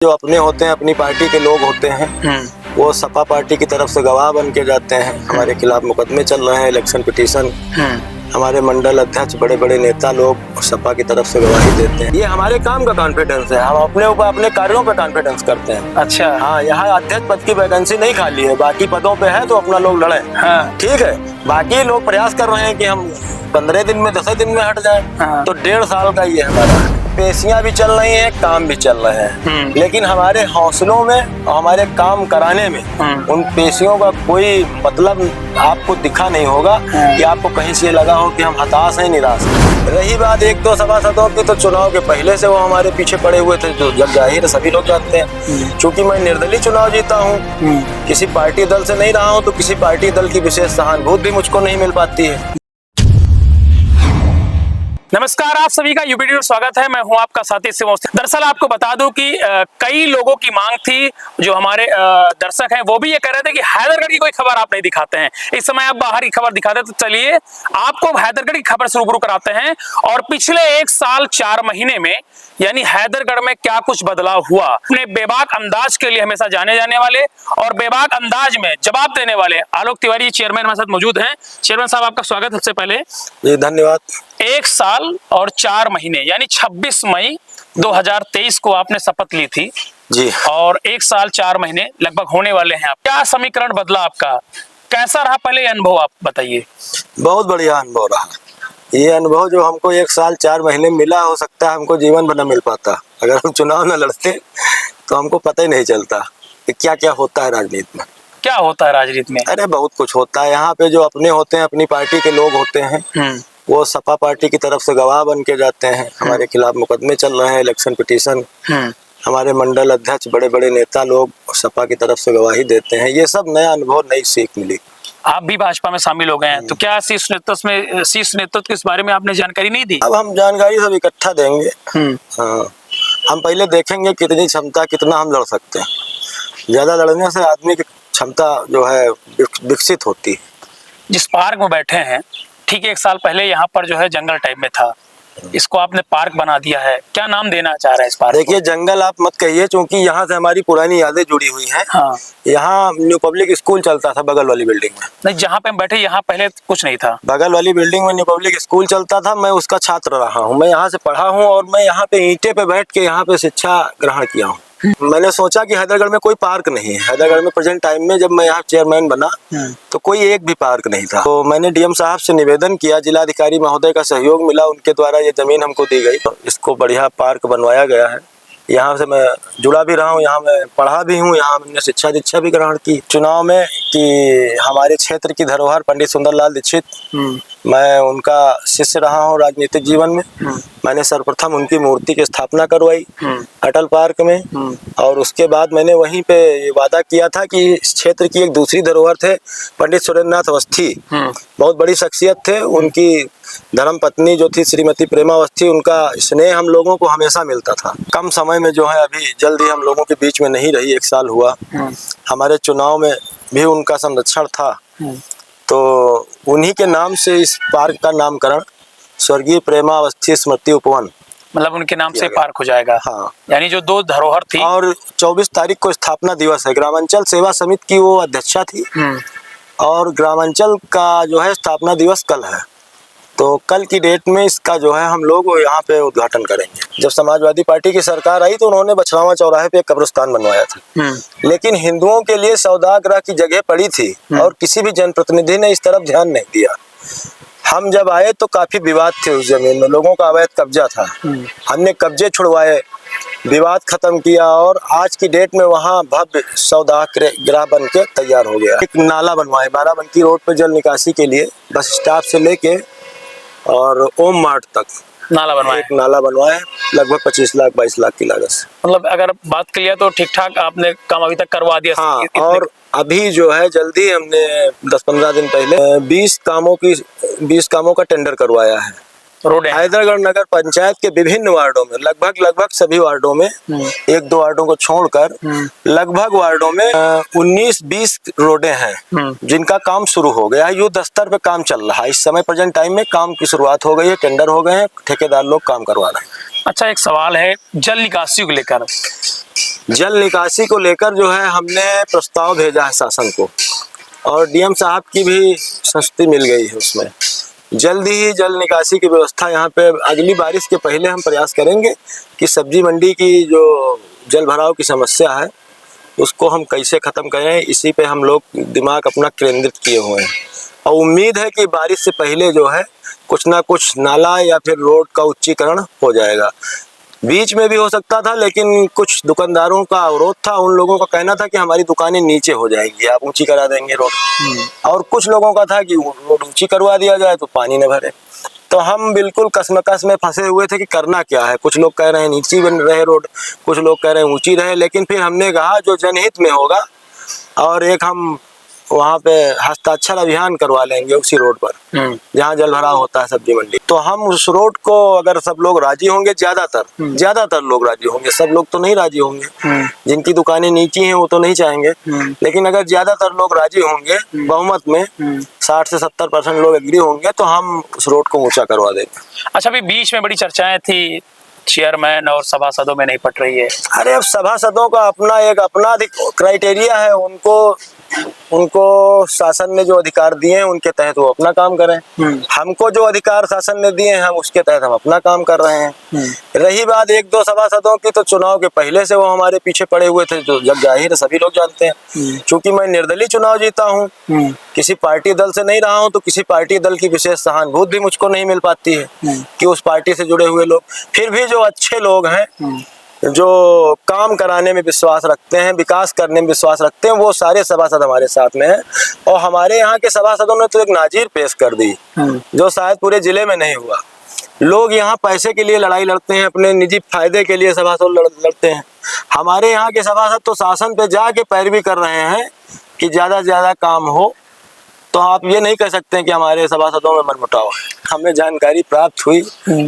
जो अपने होते हैं, अपनी पार्टी के लोग होते हैं, वो सपा पार्टी की तरफ से गवाह बन के जाते हैं। हमारे खिलाफ मुकदमे चल रहे हैं, इलेक्शन पिटीशन। हमारे मंडल अध्यक्ष, बड़े बड़े नेता लोग सपा की तरफ से गवाही देते हैं। ये हमारे काम का कॉन्फिडेंस है, हम अपने ऊपर अपने कार्यों पे कॉन्फिडेंस करते हैं। अच्छा, हाँ, यहाँ अध्यक्ष पद की वैकेंसी नहीं खाली है, बाकी पदों पे है तो अपना लोग लड़े। हाँ। ठीक है, बाकी लोग प्रयास कर रहे हैं कि हम 15 दिन में 10 दिन में हट जाए। हाँ। तो 1.5 साल का ये हमारा पेशियां भी चल रही हैं, काम भी चल रहे हैं, लेकिन हमारे हौसलों में और हमारे काम कराने में उन पेशियों का कोई मतलब आपको दिखा नहीं होगा कि आपको कहीं से लगा हो कि हम हताश हैं, निराश हैं। रही बात एक दो सभासदों की, तो चुनाव के पहले से वो हमारे पीछे पड़े हुए थे, जो जग जाहिर सभी लोग जानते हैं। क्योंकि मैं निर्दलीय चुनाव जीता हूँ, किसी पार्टी दल से नहीं रहा हूँ, तो किसी पार्टी दल की विशेष सहानुभूति भी मुझको नहीं मिल पाती है। नमस्कार, आप सभी का यूपी न्यूज़ स्वागत है। मैं हूं आपका साथी शिवम। दरअसल आपको बता दूं कि कई लोगों की मांग थी, जो हमारे दर्शक हैं वो भी ये कह रहे थे कि हैदरगढ़ की कोई खबर आप नहीं दिखाते हैं। इस समय आप बाहर की खबर दिखाते हैं, तो चलिए आपको हैदरगढ़ की खबर से रूबरू कराते हैं। और पिछले 1 साल 4 महीने में यानी हैदरगढ़ में क्या कुछ बदलाव हुआ। अपने बेबाक अंदाज के लिए हमेशा जाने जाने वाले और बेबाक अंदाज में जवाब देने वाले आलोक तिवारी चेयरमैन हमारे साथ मौजूद हैं। चेयरमैन साहब, आपका स्वागत। सबसे पहले जी धन्यवाद। 1 साल और 4 महीने यानी 26 मई 2023 को आपने शपथ ली थी जी, और 1 साल 4 महीने लगभग होने वाले हैं। आप क्या समीकरण बदला आपका, कैसा रहा पहले अनुभव, आप बताइए। बहुत बढ़िया अनुभव रहा। ये अनुभव जो हमको 1 साल 4 महीने मिला, हो सकता है हमको जीवन भर न मिल पाता। अगर हम चुनाव न लड़ते तो हमको पता ही नहीं चलता कि क्या क्या होता है राजनीति में। क्या होता है राजनीति में? अरे बहुत कुछ होता है। यहाँ पे जो अपने होते हैं, अपनी पार्टी के लोग होते हैं, वो सपा पार्टी की तरफ से गवाह बन के जाते हैं। हमारे खिलाफ मुकदमे चल रहे हैं, इलेक्शन पिटीशन। हमारे मंडल अध्यक्ष, बड़े बड़े नेता लोग सपा की तरफ से गवाही देते हैं। ये सब नया अनुभव, नई सीख मिली। आप भी भाजपा में शामिल हो गए हैं, तो क्या शीर्ष नेतृत्व के इस बारे में आपने जानकारी नहीं दी? अब हम जानकारी सब इकट्ठा देंगे। हाँ, हम पहले देखेंगे कितनी क्षमता, कितना हम लड़ सकते हैं। ज्यादा लड़ने से आदमी की क्षमता जो है विकसित होती है। जिस पार्क में बैठे हैं, ठीक 1 साल पहले यहाँ पर जो है जंगल टाइप में था, इसको आपने पार्क बना दिया है। क्या नाम देना चाह रहे हैं इस पार्क? देखिए, जंगल आप मत कहिए, क्योंकि यहाँ से हमारी पुरानी यादें जुड़ी हुई हैं। हाँ। यहाँ न्यू पब्लिक स्कूल चलता था बगल वाली बिल्डिंग में। नहीं, जहाँ पे हम बैठे यहाँ पहले कुछ नहीं था। बगल वाली बिल्डिंग में न्यू पब्लिक स्कूल चलता था। मैं उसका छात्र रहा हूँ, मैं यहाँ से पढ़ा हूँ और मैं यहाँ पे ईंटे पे बैठ के यहाँ पे शिक्षा ग्रहण किया हूँ। मैंने सोचा कि हैदरगढ़ में कोई पार्क नहीं है। हैदरगढ़ में प्रेजेंट टाइम में जब मैं यहाँ चेयरमैन बना तो कोई एक भी पार्क नहीं था। तो मैंने डीएम साहब से निवेदन किया, जिलाधिकारी महोदय का सहयोग मिला, उनके द्वारा ये जमीन हमको दी गई। तो इसको बढ़िया पार्क बनवाया गया है। यहाँ से मैं जुड़ा भी रहा हूँ, यहाँ मैं पढ़ा भी हूँ, यहाँ मैंने शिक्षा दीक्षा भी ग्रहण की। चुनाव में कि हमारे क्षेत्र की धरोहर पंडित सुंदरलाल दीक्षित, मैं उनका शिष्य रहा हूँ राजनीतिक जीवन में। मैंने सर्वप्रथम उनकी मूर्ति की स्थापना करवाई अटल पार्क में, और उसके बाद मैंने वहीं पे ये वादा किया था कि इस क्षेत्र की एक दूसरी धरोहर थे पंडित सुरेंद्रनाथ अवस्थी, बहुत बड़ी शख्सियत थे। उनकी धर्म पत्नी जो थी श्रीमती प्रेमा अवस्थी, उनका स्नेह हम लोगों को हमेशा मिलता था। कम समय में जो है अभी जल्द ही हम लोगों के बीच में नहीं रही, 1 साल हुआ। हमारे चुनाव में भी उनका संरक्षण था, तो उन्हीं के नाम से इस पार्क का नामकरण स्वर्गीय प्रेमा अवस्थी स्मृति उपवन, मतलब उनके नाम से पार्क हो जाएगा। हाँ, यानी जो 2 धरोहर थी। और 24 तारीख को स्थापना दिवस है। ग्रामांचल सेवा समिति की वो अध्यक्षा थी, और ग्रामांचल का जो है स्थापना दिवस कल है। तो कल की डेट में इसका जो है हम लोग यहाँ पे उद्घाटन करेंगे। जब समाजवादी पार्टी की सरकार आई तो उन्होंने बछरावा चौराहे पे एक कब्रिस्तान बनवाया था, लेकिन हिंदुओं के लिए सौदागृह की जगह पड़ी थी और किसी भी जनप्रतिनिधि ने इस तरफ ध्यान नहीं दिया। हम जब आए तो काफी विवाद थे उस जमीन में, लोगों का अवैध कब्जा था। हमने कब्जे छुड़वाए, विवाद खत्म किया, और आज की डेट में वहाँ भव्य सौदागृह बन के तैयार हो गया। एक नाला बनवाए बाराबंकी रोड पे जल निकासी के लिए, बस स्टॉप से लेके और ओम मार्ट तक नाला बनवाए। एक नाला बनवाए, लगभग 25 लाख 22 लाख की लागत से। मतलब अगर बात कर लिया तो ठीक ठाक आपने काम अभी तक करवा दिया। हाँ, और अभी जो है जल्दी हमने 10-15 दिन पहले 20 कामों का टेंडर करवाया है। रोड हैदरगढ़ नगर पंचायत के विभिन्न वार्डों में, लगभग सभी वार्डों में, 1-2 वार्डों को छोड़कर लगभग वार्डों में 19-20 रोडें हैं जिनका काम शुरू हो गया है। युद्ध स्तर पे काम चल रहा है इस समय। प्रेजेंट टाइम में काम की शुरुआत हो गई है, टेंडर हो गए हैं, ठेकेदार लोग काम करवा रहे हैं। अच्छा, एक सवाल है जल निकासी को लेकर। जल निकासी को लेकर जो है हमने प्रस्ताव भेजा है शासन को, और डीएम साहब की भी संस्तुति मिल गई है उसमें। जल्दी ही जल निकासी की व्यवस्था यहाँ पे अगली बारिश के पहले हम प्रयास करेंगे कि सब्जी मंडी की जो जल भराव की समस्या है उसको हम कैसे ख़त्म करें, इसी पे हम लोग दिमाग अपना केंद्रित किए हुए हैं। और उम्मीद है कि बारिश से पहले जो है कुछ ना कुछ नाला या फिर रोड का उच्चीकरण हो जाएगा। बीच में भी हो सकता था, लेकिन कुछ दुकानदारों का अवरोध था। उन लोगों का कहना था कि हमारी दुकानें नीचे हो जाएंगी, आप ऊंची करा देंगे रोड। और कुछ लोगों का था कि रोड ऊंची करवा दिया जाए तो पानी न भरे। तो हम बिल्कुल कसमकस में फंसे हुए थे कि करना क्या है। कुछ लोग कह रहे हैं नीची बन रहे रोड, कुछ लोग कह रहे हैं ऊंची रहे। लेकिन फिर हमने कहा जो जनहित में होगा, और एक हम वहाँ पे हस्ताक्षर अभियान करवा लेंगे उसी रोड पर जहाँ जल भराव होता है सब्जी मंडी। तो हम उस रोड को अगर सब लोग राजी होंगे, ज्यादातर लोग राजी होंगे, सब लोग तो नहीं राजी होंगे, जिनकी दुकानें नीची हैं वो तो नहीं चाहेंगे, लेकिन अगर ज्यादातर लोग राजी होंगे, बहुमत में 60 से 70% लोग एग्री होंगे, तो हम उस रोड को ऊंचा करवा देंगे। अच्छा, अभी बीच में बड़ी चर्चाएं थी, चेयरमैन और सभासदों में नहीं पट रही है। अरे अब सभासदों का अपना क्राइटेरिया है, उनको शासन ने जो अधिकार दिए हैं उनके तहत वो अपना काम करें। हमको जो अधिकार शासन ने दिए हैं हम उसके तहत हम अपना काम कर रहे हैं। रही बात एक दो सभासदों की, तो चुनाव के पहले से वो हमारे पीछे पड़े हुए थे, जो जग जाहिर है सभी लोग जानते हैं। क्योंकि मैं निर्दलीय चुनाव जीता हूँ, किसी पार्टी दल से नहीं रहा हूँ, तो किसी पार्टी दल की विशेष सहानुभूति भी मुझको नहीं मिल पाती है कि उस पार्टी से जुड़े हुए लोग। फिर भी जो अच्छे लोग हैं, जो काम कराने में विश्वास रखते हैं, विकास करने में विश्वास रखते हैं, वो सारे सभासद हमारे साथ में हैं। और हमारे यहाँ के सभासदों ने तो एक नाजीर पेश कर दी जो शायद पूरे जिले में नहीं हुआ। लोग यहाँ पैसे के लिए लड़ाई लड़ते हैं, अपने निजी फायदे के लिए सभासद लड़ते हैं। हमारे यहाँ के सभासद तो शासन पे जाके पैरवी कर रहे हैं कि ज्यादा से ज्यादा काम हो। तो आप ये नहीं कह सकते कि हमारे सभासदों में मनमुटाव है। हमें जानकारी प्राप्त हुई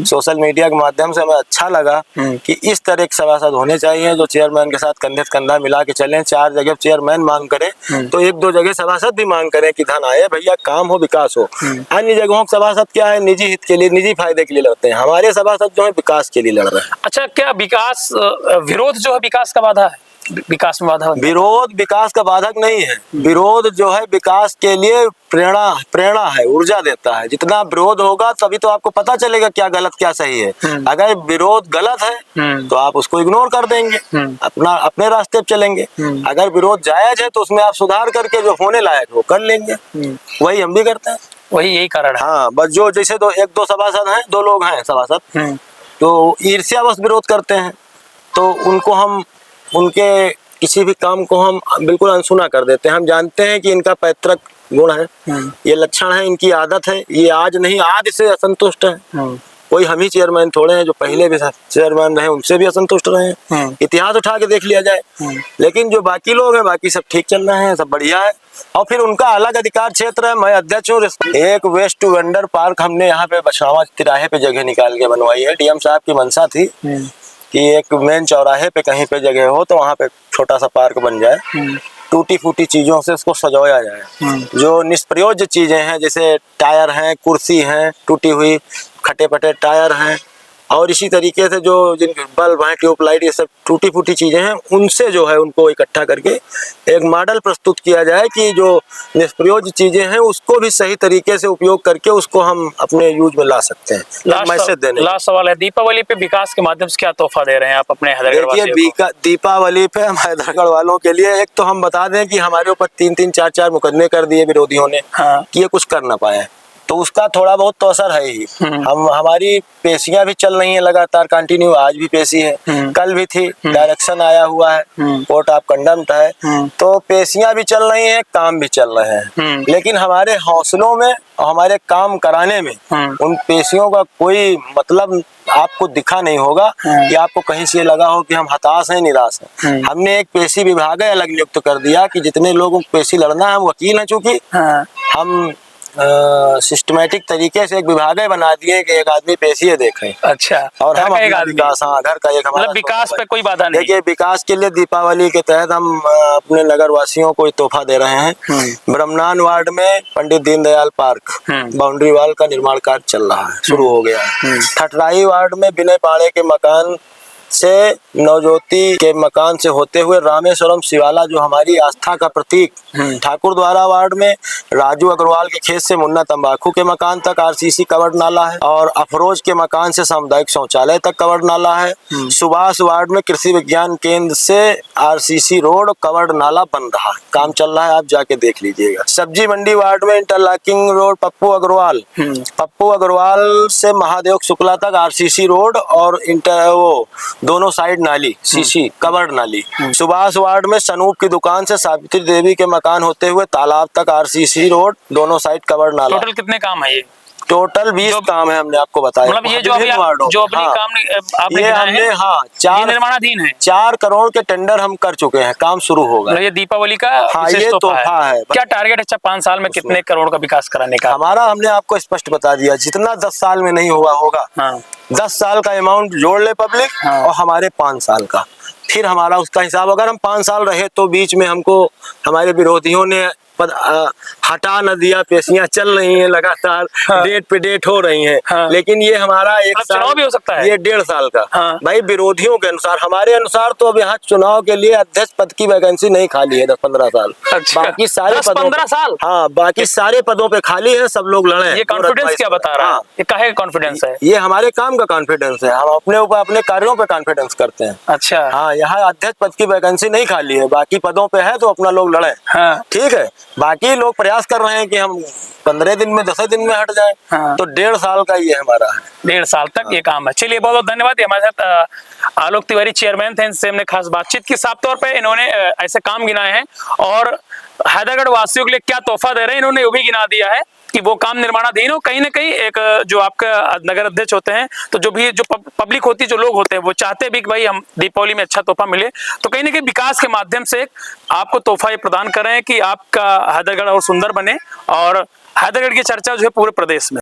सोशल मीडिया के माध्यम से, हमें अच्छा लगा कि इस तरह के सभासद होने चाहिए जो चेयरमैन के साथ कंधे से कंधा मिला के चलें। 4 जगह चेयरमैन मांग करे तो 1-2 जगह सभासद भी मांग करें कि धन आए भैया, काम हो, विकास हो। अन्य जगहों के सभासद क्या है, निजी हित के लिए, निजी फायदे के लिए लड़ते हैं। हमारे सभासद जो है विकास के लिए लड़ रहे हैं। अच्छा, क्या विकास विरोध जो है विकास का बाधा है? विकास में बाधा? विरोध विकास का बाधक नहीं है। विरोध जो है विकास के लिए प्रेरणा है, ऊर्जा देता है। जितना विरोध होगा तभी तो आपको पता चलेगा क्या गलत क्या सही है। अगर विरोध गलत है तो आप उसको इग्नोर कर देंगे, अपने रास्ते पे चलेंगे। अगर विरोध जायज है तो उसमें आप सुधार करके जो होने लायक वो कर लेंगे। वही हम भी करते हैं, वही यही कारण है। हाँ, बस जो जैसे 1-2 सभासद हैं, 2 लोग हैं सभासद, तो ईर्ष्यावश विरोध करते हैं, तो उनको हम उनके किसी भी काम को हम बिल्कुल अनसुना कर देते हैं। हम जानते हैं कि इनका पैतृक गुण है, ये लक्षण है, इनकी आदत है, ये आज नहीं आदि से असंतुष्ट है। कोई हम ही चेयरमैन थोड़े हैं, जो पहले भी चेयरमैन रहे उनसे भी असंतुष्ट रहे हैं। इतिहास उठा के देख लिया जाए। लेकिन जो बाकी लोग हैं, बाकी सब ठीक चल रहे हैं, सब बढ़िया है। और फिर उनका अलग अधिकार क्षेत्र है। मैं अध्यक्ष हूँ। एक वेस्ट टू वेंडर पार्क हमने यहाँ पे बछावा तिराहे पे जगह निकाल के बनवाई है। डीएम साहब की मंशा थी कि एक मेन चौराहे पे कहीं पे जगह हो तो वहाँ पे छोटा सा पार्क बन जाए, टूटी फूटी चीजों से उसको सजाया जाए। जो निष्प्रयोज्य चीजें हैं, जैसे टायर हैं, कुर्सी हैं, टूटी हुई खटे पटे टायर हैं, और इसी तरीके से जो जिनके बल्ब हैं, ट्यूबलाइट, ये सब टूटी फूटी चीजें हैं, उनसे जो है उनको इकट्ठा करके एक मॉडल प्रस्तुत किया जाए कि जो निष्प्रयोज्य चीजें हैं उसको भी सही तरीके से उपयोग करके उसको हम अपने यूज में ला सकते हैं। मैसेज देने। लास्ट सवाल है, दीपावली पे विकास के माध्यम से क्या तोहफा दे रहे हैं आप अपने हैदरगढ़ वासियों को? दीपावली पे हम हैदरगढ़ वालों के लिए एक तो हम बता दें कि हमारे ऊपर 3-3, 4-4 मुकदमे कर दिए विरोधियों ने कि ये कुछ कर ना पाए, तो उसका थोड़ा बहुत तो असर है ही। हमारी पेशियां भी चल रही हैं लगातार, कंटिन्यू। आज भी पेशी है, कल भी थी, डायरेक्शन आया हुआ है, कोर्ट ऑफ कंडम्प्ट है, तो पेशियां भी चल रही हैं, काम भी चल रहे हैं। लेकिन हमारे हौसलों में और हमारे काम कराने में उन पेशियों का कोई मतलब आपको दिखा नहीं होगा कि आपको कहीं से लगा हो कि हम हताश हैं, निराश हैं। हमने एक पेशी विभाग अलग नियुक्त कर दिया कि जितने लोगों को पेशी लड़ना है, हम वकील हैं, चूंकि हम सिस्टमेटिक तरीके से एक विभाग बना दिए कि एक आदमी पेशी देखे। अच्छा, और हम अपना विकास, हाँ, घर का एक हमारा मतलब विकास पे कोई बाधा नहीं। देखिए, विकास के लिए दीपावली के तहत हम अपने नगर वासियों को तोहफा दे रहे हैं। ब्रह्मनान वार्ड में Pandit Deendayal park boundary wall का निर्माण कार्य चल रहा है, शुरू हो गया है। ठठराई वार्ड में विनय पाड़े के मकान से नवज्योति के मकान से होते हुए रामेश्वरम शिवाला जो हमारी आस्था का प्रतीक ठाकुर द्वारा वार्ड में, राजू अग्रवाल के खेत से मुन्ना तंबाकू के मकान तक आरसीसी कवर्ड नाला है, और अफरोज के मकान से सामुदायिक शौचालय तक कवर्ड नाला है। सुभाष वार्ड में कृषि विज्ञान केंद्र से आरसीसी रोड कवर्ड नाला बन रहा है, काम चल रहा है, आप जाके देख लीजिएगा। सब्जी मंडी वार्ड में इंटरलॉकिंग रोड पप्पू अग्रवाल से महादेव शुक्ला तक आरसीसी रोड और वो दोनों साइड नाली सीसी कवर्ड नाली। सुभाष वार्ड में सनूप की दुकान से सावित्री देवी के मकान होते हुए तालाब तक आरसीसी रोड, दोनों साइड कवर्ड नाला। टोटल कितने काम है ये? टोटल 20 काम है, हमने आपको बताया। मतलब ये जो अभी काम आपने ये हमने ये निर्माणाधीन है। 4 करोड़ के टेंडर हम कर चुके हैं, काम शुरू होगा। ये दीपावली का ये तोहफा है। क्या टारगेट है 5 साल में कितने करोड़ का विकास कराने का? हमारा हमने आपको स्पष्ट बता दिया, जितना 10 साल में नहीं हुआ होगा, 10 साल का अमाउंट जोड़ ले पब्लिक और हमारे 5 साल का, फिर हमारा उसका हिसाब। अगर हम 5 साल रहे तो बीच में हमको हमारे विरोधियों ने हटा न दिया, पेशियां चल रही हैं लगातार, डेट पे डेट हो रही हैं, लेकिन ये हमारा 1 साल चुनाव भी हो सकता है, ये 1.5 साल का। भाई विरोधियों के अनुसार, हमारे अनुसार तो अब यहाँ चुनाव के लिए अध्यक्ष पद की वैकेंसी नहीं खाली है 10-15 साल। अच्छा। बाकी सारे 10-15 साल, हाँ, बाकी सारे पदों पे खाली है, सब लोग लड़े। ये कॉन्फिडेंस क्या बता रहा है? ये काहे कॉन्फिडेंस है? ये हमारे काम का कॉन्फिडेंस है, हम अपने ऊपर अपने कार्यों पे कॉन्फिडेंस करते हैं। अच्छा। हाँ, यहाँ अध्यक्ष पद की वैकेंसी नहीं खाली है, बाकी पदों पे है तो अपना लोग लड़े। ठीक है, बाकी लोग प्रयास कर रहे हैं कि हम 15 दिन में 10 दिन में हट जाए। तो 1.5 साल का ये हमारा है, 1.5 साल तक ये काम है। चलिए, बहुत बहुत धन्यवाद। ये हमारे साथ आलोक तिवारी चेयरमैन थे, इनसे हमने खास बातचीत की। साफ तौर पे इन्होंने ऐसे काम गिनाए हैं और हैदरगढ़ वासियों के लिए क्या तोहफा दे रहे हैं इन्होंने वो भी गिना दिया है कि वो काम निर्माणाधीन हो। कहीं ना कहीं एक जो आपका नगर अध्यक्ष होते हैं, तो जो भी जो पब्लिक होती है, जो लोग होते हैं, वो चाहते भी कि भाई हम दीपावली में अच्छा तोहफा मिले, तो कहीं ना कहीं विकास के माध्यम से आपको तोहफा ये प्रदान कर रहे हैं कि आपका हैदरगढ़ और सुंदर बने और हैदरगढ़ की चर्चा जो है पूरे प्रदेश में।